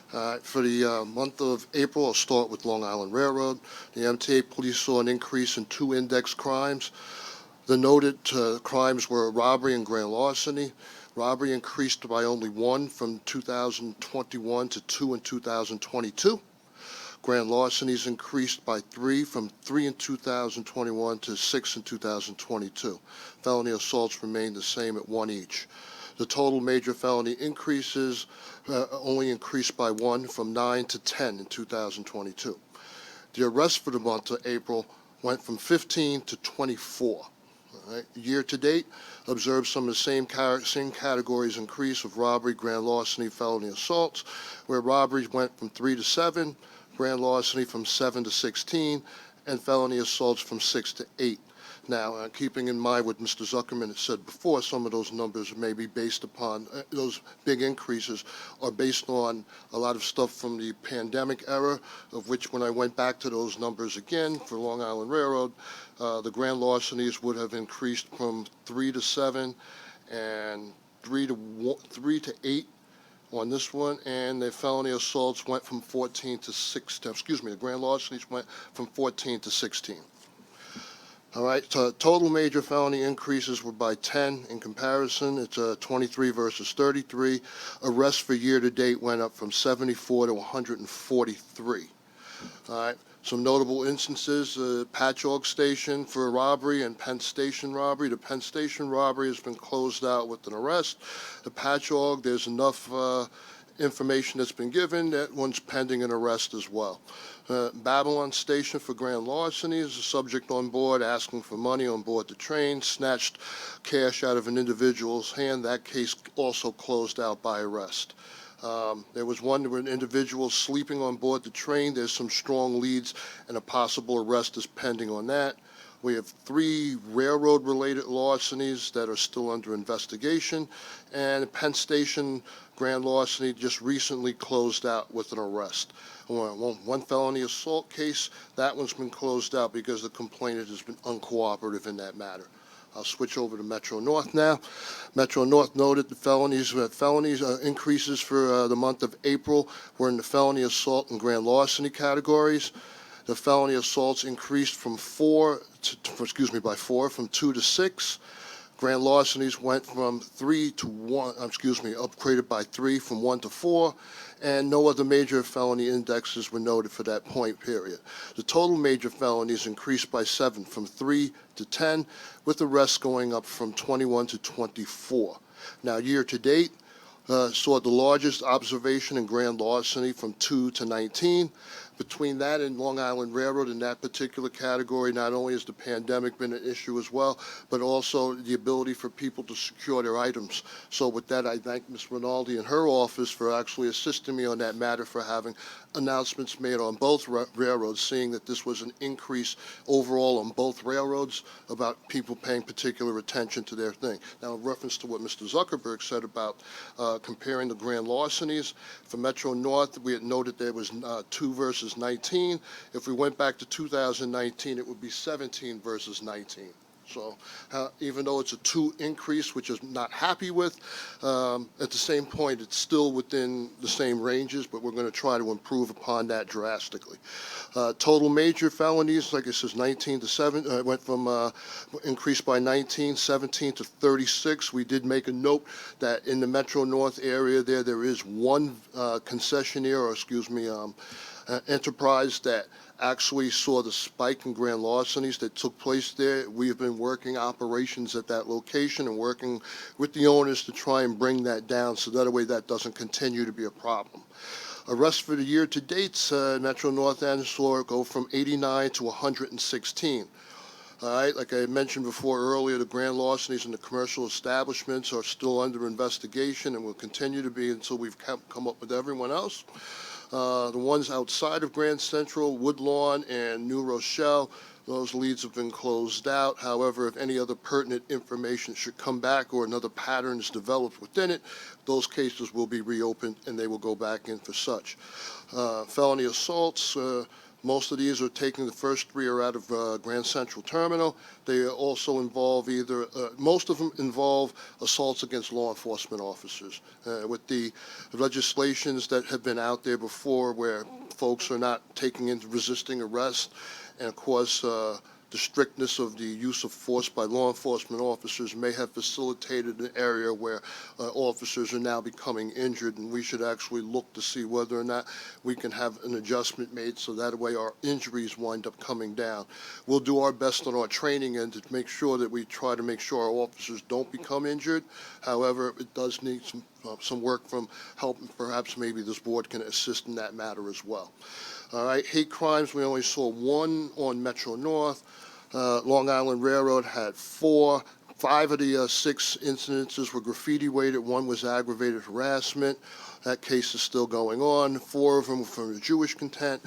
For the month of April, I'll start with Long Island Railroad. The MTA police saw an increase in 2 index crimes. The noted crimes were robbery and grand larceny. Robbery increased by only 1 from 2021 to 2 in 2022. Grand larcenies increased by 3 from 3 in 2021 to 6 in 2022. Felony assaults remained the same at 1 each. The total major felony increases only increased by 1 from 9 to 10 in 2022. The arrests for the month of April went from 15 to 24. Right. Year to date, observed some of the same categories increase of robbery, grand larceny, felony assaults, where robberies went from 3 to 7, grand larceny from 7 to 16, and felony assaults from 6 to 8. Now, keeping in mind what Mr. Zuckerman had said before, some of those numbers may be based upon, those big increases are based on a lot of stuff from the pandemic era, of which when I went back to those numbers again for Long Island Railroad, the grand larcenies would have increased from 3 to 7 and 3 to 8 on this one, and the felony assaults went from 14 to 16. Excuse me, the grand larcenies went from 14 to 16. All right, so total major felony increases were by 10 in comparison. It's 23 versus 33. Arrests for year to date went up from 74 to 143. All right, some notable instances, Patchogue Station for robbery and Penn Station robbery. The Penn Station robbery has been closed out with an arrest. The Patchogue, there's enough information that's been given that one's pending an arrest as well. Belmont Station for grand larceny is a subject on board asking for money on board the train, snatched cash out of an individual's hand. That case also closed out by arrest. There was one where an individual sleeping on board the train. There's some strong leads and a possible arrest is pending on that. We have 3 railroad-related larcenies that are still under investigation, and Penn Station grand larceny just recently closed out with an arrest. One felony assault case, that one's been closed out because the complainant has been uncooperative in that matter. I'll switch over to Metro North now. Metro North noted the felonies increases for the month of April were in the felony assault and grand larceny categories. The felony assaults increased from 4 by 4, from 2 to 6. Grand larcenies went from 3 to 1, upgraded by 3 from 1 to 4, and no other major felony indexes were noted for that point period. The total major felonies increased by 7 from 3 to 10, with the rest going up from 21 to 24. Now, year to date, saw the largest observation in grand larceny from 2 to 19. Between that and Long Island Railroad in that particular category, not only has the pandemic been an issue as well, but also the ability for people to secure their items. So with that, I thank Ms. Rinaldi and her office for actually assisting me on that matter, for having announcements made on both railroads, seeing that this was an increase overall on both railroads about people paying particular attention to their thing. Now, in reference to what Mr. Zuckerberg said about comparing the grand larcenies, for Metro North, we had noted there was 2 versus 19. If we went back to 2019, it would be 17 versus 19. So even though it's a 2 increase, which I'm not happy with, at the same point, it's still within the same ranges, but we're going to try to improve upon that drastically. Total major felonies, like it says, 19 to 7, went from increased by 19, 17 to 36. We did make a note that in the Metro North area there is one concessionaire, or excuse me, enterprise that actually saw the spike in grand larcenies that took place there. We have been working operations at that location and working with the owners to try and bring that down so that way that doesn't continue to be a problem. Arrests for the year to date, Metro North and SOAR go from 89 to 116. All right, like I mentioned before earlier, the grand larcenies in the commercial establishments are still under investigation and will continue to be until we've come up with everyone else. The ones outside of Grand Central, Woodlawn, and New Rochelle, those leads have been closed out. However, if any other pertinent information should come back or another pattern is developed within it, those cases will be reopened and they will go back in for such. Felony assaults, most of these are taking, the first 3 are out of Grand Central Terminal. They also involve most of them involve assaults against law enforcement officers. With the legislations that have been out there before where folks are not taking into resisting arrest, and of course, the strictness of the use of force by law enforcement officers may have facilitated an area where officers are now becoming injured, and we should actually look to see whether or not we can have an adjustment made so that way our injuries wind up coming down. We'll do our best on our training end to make sure that we try to make sure our officers don't become injured. However, it does need some work from help, and perhaps maybe this board can assist in that matter as well. All right, hate crimes, we only saw 1 on Metro North. Long Island Railroad had 4. 5 of the 6 incidences were graffiti weighted. 1 was aggravated harassment. That case is still going on. 4 of them were from the Jewish content.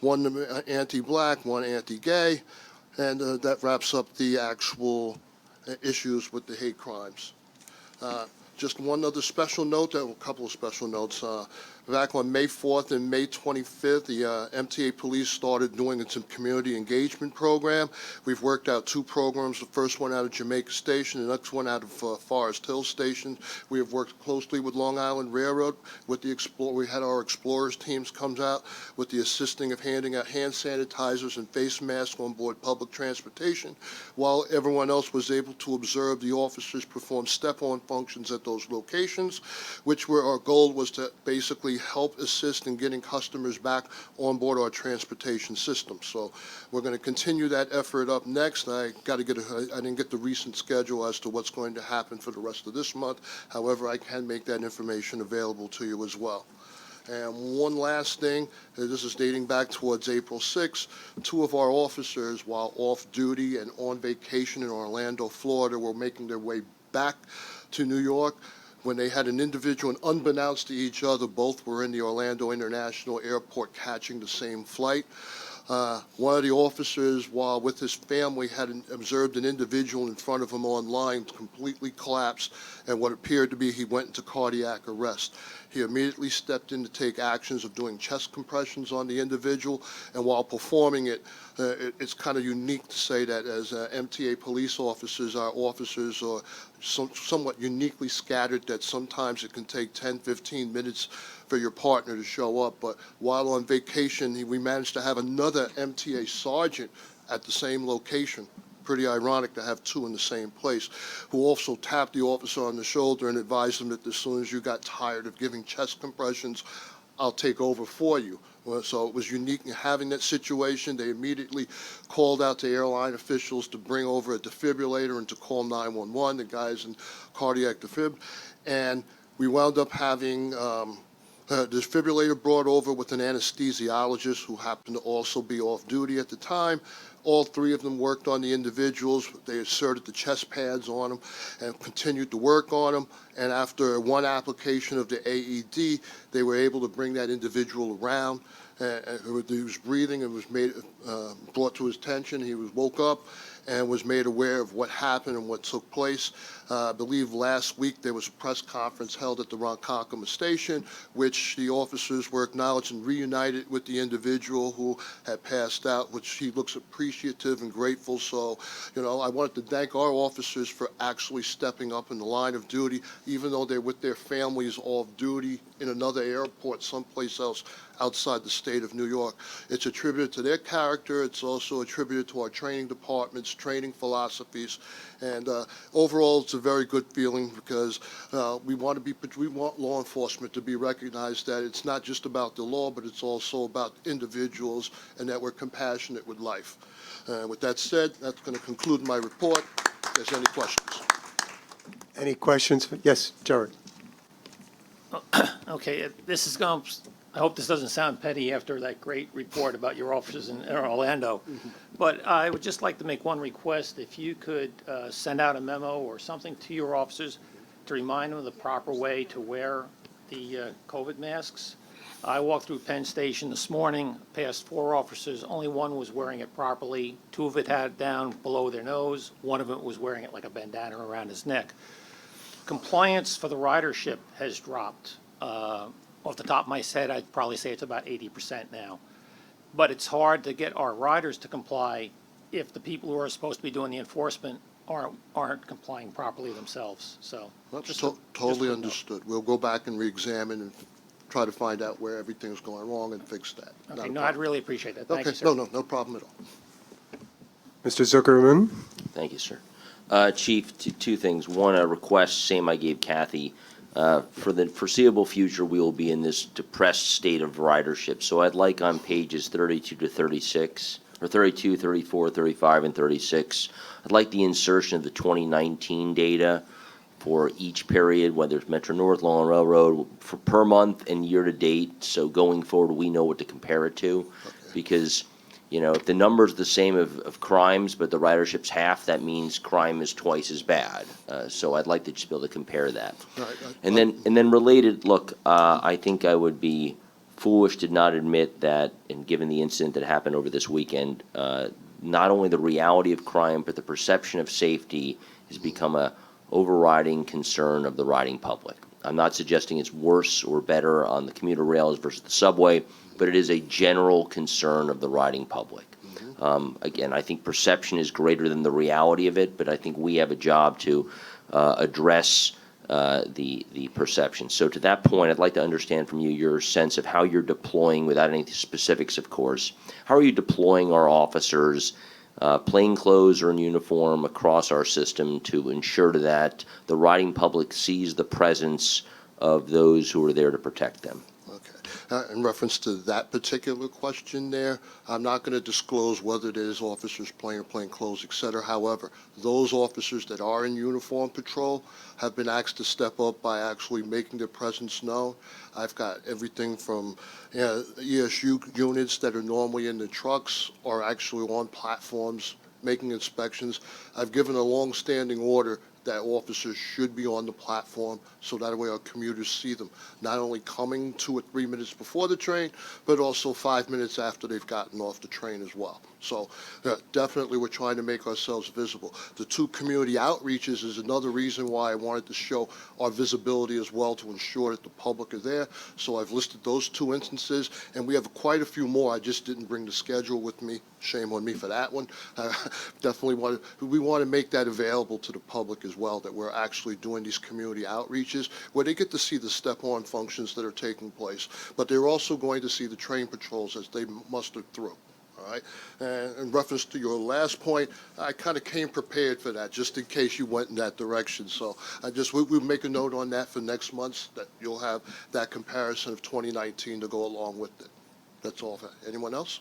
1 anti-black, 1 anti-gay. And that wraps up the actual issues with the hate crimes. Just one other special note, a couple of special notes. Back on May 4th and May 25th, the MTA police started doing its community engagement program. We've worked out 2 programs, the first one out of Jamaica Station, the next one out of Forest Hill Station. We have worked closely with Long Island Railroad. With the we had our Explorers teams comes out with the assisting of handing out hand sanitizers and face masks on board public transportation, while everyone else was able to observe the officers perform step-on functions at those locations, which were our goal was to basically help assist in getting customers back on board our transportation system. So we're going to continue that effort up next. I didn't get the recent schedule as to what's going to happen for the rest of this month. However, I can make that information available to you as well. And one last thing, this is dating back towards April 6th. 2 of our officers, while off duty and on vacation in Orlando, Florida, were making their way back to New York when they had an individual, and unbeknownst to each other, both were in the Orlando International Airport catching the same flight. One of the officers, while with his family, had observed an individual in front of him online completely collapsed, and what appeared to be he went into cardiac arrest. He immediately stepped in to take actions of doing chest compressions on the individual, and while performing it, it's kind of unique to say that as MTA police officers, our officers are somewhat uniquely scattered, that sometimes it can take 10, 15 minutes for your partner to show up. But while on vacation, we managed to have another MTA sergeant at the same location. Pretty ironic to have 2 in the same place, who also tapped the officer on the shoulder and advised him that as soon as you got tired of giving chest compressions, I'll take over for you. Well, so it was unique in having that situation. They immediately called out to airline officials to bring over a defibrillator and to call 911. The guy's in cardiac defib. And we wound up having Defibrillator brought over with an anesthesiologist who happened to also be off duty at the time. All three of them worked on the individuals. They inserted the chest pads on them and continued to work on them. And after one application of the AED, they were able to bring that individual around. He was breathing and was brought to his attention. He woke up and was made aware of what happened and what took place. I believe last week there was a press conference held at the Ronkonkoma Station, which the officers were acknowledged and reunited with the individual who had passed out, which he looks appreciative and grateful. So, I wanted to thank our officers for actually stepping up in the line of duty, even though they're with their families off duty in another airport someplace else outside the state of New York. It's attributed to their character. It's also attributed to our training departments, training philosophies, and overall, it's a very good feeling because we want law enforcement to be recognized that it's not just about the law, but it's also about individuals, and that we're compassionate with life. With that said, that's going to conclude my report. If there's any questions. Any questions? Yes, Jared. Okay, I hope this doesn't sound petty after that great report about your officers in Orlando. But I would just like to make one request. If you could send out a memo or something to your officers to remind them of the proper way to wear the COVID masks. I walked through Penn Station this morning, past 4 officers. Only one was wearing it properly. 2 of it had it down below their nose. 1 of them was wearing it like a bandana around his neck. Compliance for the ridership has dropped. Off the top of my head, I'd probably say it's about 80% now. But it's hard to get our riders to comply if the people who are supposed to be doing the enforcement aren't complying properly themselves. So That's totally understood. We'll go back and re-examine and try to find out where everything's going wrong and fix that. Okay, no, I'd really appreciate that. Thank Okay, you, sir. no problem at all. Mr. Zuckerman? Thank you, sir. Chief, two things. One, a request, same I gave Kathy. For the foreseeable future, we will be in this depressed state of ridership. So I'd like on pages 32 to 36, or 32, 34, 35, and 36, I'd like the insertion of the 2019 data for each period, whether it's Metro North, Long Island Railroad, for per month and year to date. So going forward, we know what to compare it to. Because, if the number's the same of crimes, but the ridership's half, that means crime is twice as bad. So I'd like to just be able to compare that. And then related, look, I think I would be foolish to not admit that, and given the incident that happened over this weekend, not only the reality of crime, but the perception of safety has become a overriding concern of the riding public. I'm not suggesting it's worse or better on the commuter rails versus the subway, but it is a general concern of the riding public. Again, I think perception is greater than the reality of it, but I think we have a job to address the perception. So to that point, I'd like to understand from you your sense of how you're deploying, without any specifics, of course, how are you deploying our officers, plain clothes or in uniform, across our system to ensure that the riding public sees the presence of those who are there to protect them? In reference to that particular question there, I'm not going to disclose whether it is officers plain clothes, et cetera. However, those officers that are in uniform patrol have been asked to step up by actually making their presence known. I've got everything from ESU units that are normally in the trucks are actually on platforms making inspections. I've given a long-standing order that officers should be on the platform so that way our commuters see them, not only coming 2 or 3 minutes before the train, but also 5 minutes after they've gotten off the train as well. So definitely we're trying to make ourselves visible. The 2 community outreaches is another reason why I wanted to show our visibility as well, to ensure that the public are there. So I've listed those 2 instances, and we have quite a few more. I just didn't bring the schedule with me. Shame on me for that one. Definitely we want to make that available to the public as well, that we're actually doing these community outreaches where they get to see the step-on functions that are taking place, but they're also going to see the train patrols as they muster through. All right. And in reference to your last point, I kind of came prepared for that, just in case you went in that direction. So we'll make a note on that for next month, that you'll have that comparison of 2019 to go along with it. That's all. Anyone else?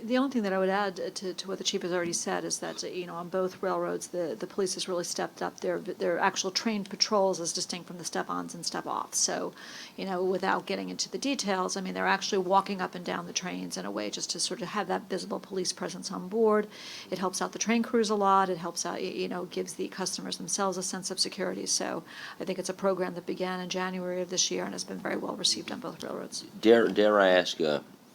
The only thing that I would add to what the chief has already said is that, on both railroads, the police has really stepped up their actual trained patrols as distinct from the step-ons and step-offs. So, without getting into the details, I mean, they're actually walking up and down the trains in a way just to sort of have that visible police presence on board. It helps out the train crews a lot. It helps out, gives the customers themselves a sense of security. So I think it's a program that began in January of this year and has been very well received on both railroads. Dare I ask,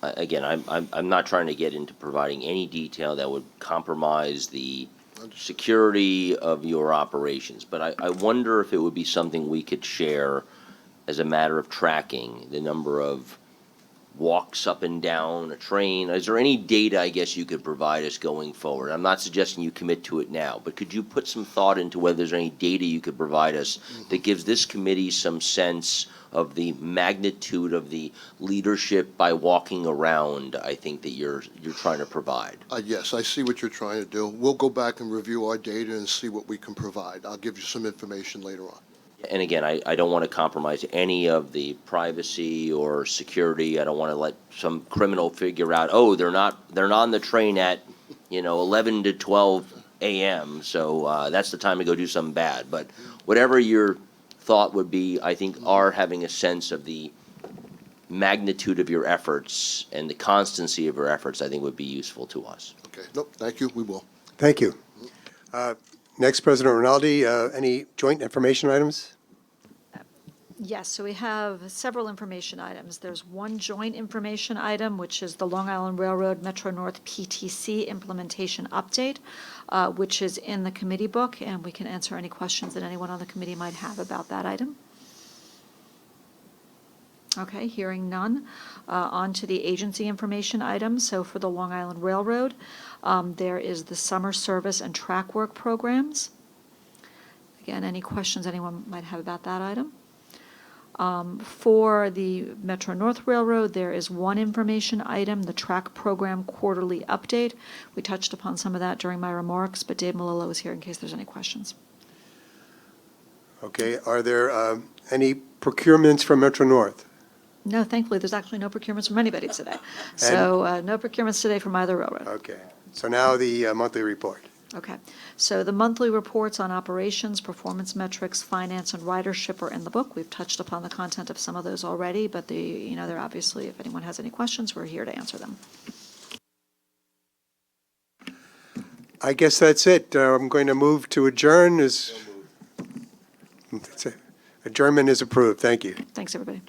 again, I'm not trying to get into providing any detail that would compromise the security of your operations, but I wonder if it would be something we could share as a matter of tracking the number of walks up and down a train. Is there any data, I guess, you could provide us going forward? I'm not suggesting you commit to it now, but could you put some thought into whether there's any data you could provide us that gives this committee some sense of the magnitude of the leadership by walking around, I think, that you're trying to provide? Yes, I see what you're trying to do. We'll go back and review our data and see what we can provide. I'll give you some information later on. And again, I don't want to compromise any of the privacy or security. I don't want to let some criminal figure out, oh, they're not on the train at, 11 to 12 a.m., so that's the time to go do something bad. But whatever your thought would be, I think our having a sense of the magnitude of your efforts and the constancy of your efforts, I think would be useful to us. Okay, nope, thank you, we will. Thank you. Next, President Rinaldi, any joint information items? Yes, so we have several information items. There's one joint information item, which is the Long Island Railroad Metro North PTC implementation update, which is in the committee book, and we can answer any questions that anyone on the committee might have about that item. Okay, hearing none. On to the agency information item. So for the Long Island Railroad, there is the summer service and track work programs. Again, any questions anyone might have about that item? For the Metro North Railroad, there is one information item, the track program quarterly update. We touched upon some of that during my remarks, but Dave Malillo is here in case there's any questions. Okay, are there any procurements from Metro North? No, thankfully, there's actually no procurements from anybody today. So no procurements today from either railroad. Okay, so now the monthly report. Okay, so the monthly reports on operations, performance metrics, finance, and ridership are in the book. We've touched upon the content of some of those already, but they're obviously, if anyone has any questions, we're here to answer them. I guess that's it. I'm going to move to adjourn. Adjournment is approved. Thank you. Thanks, everybody.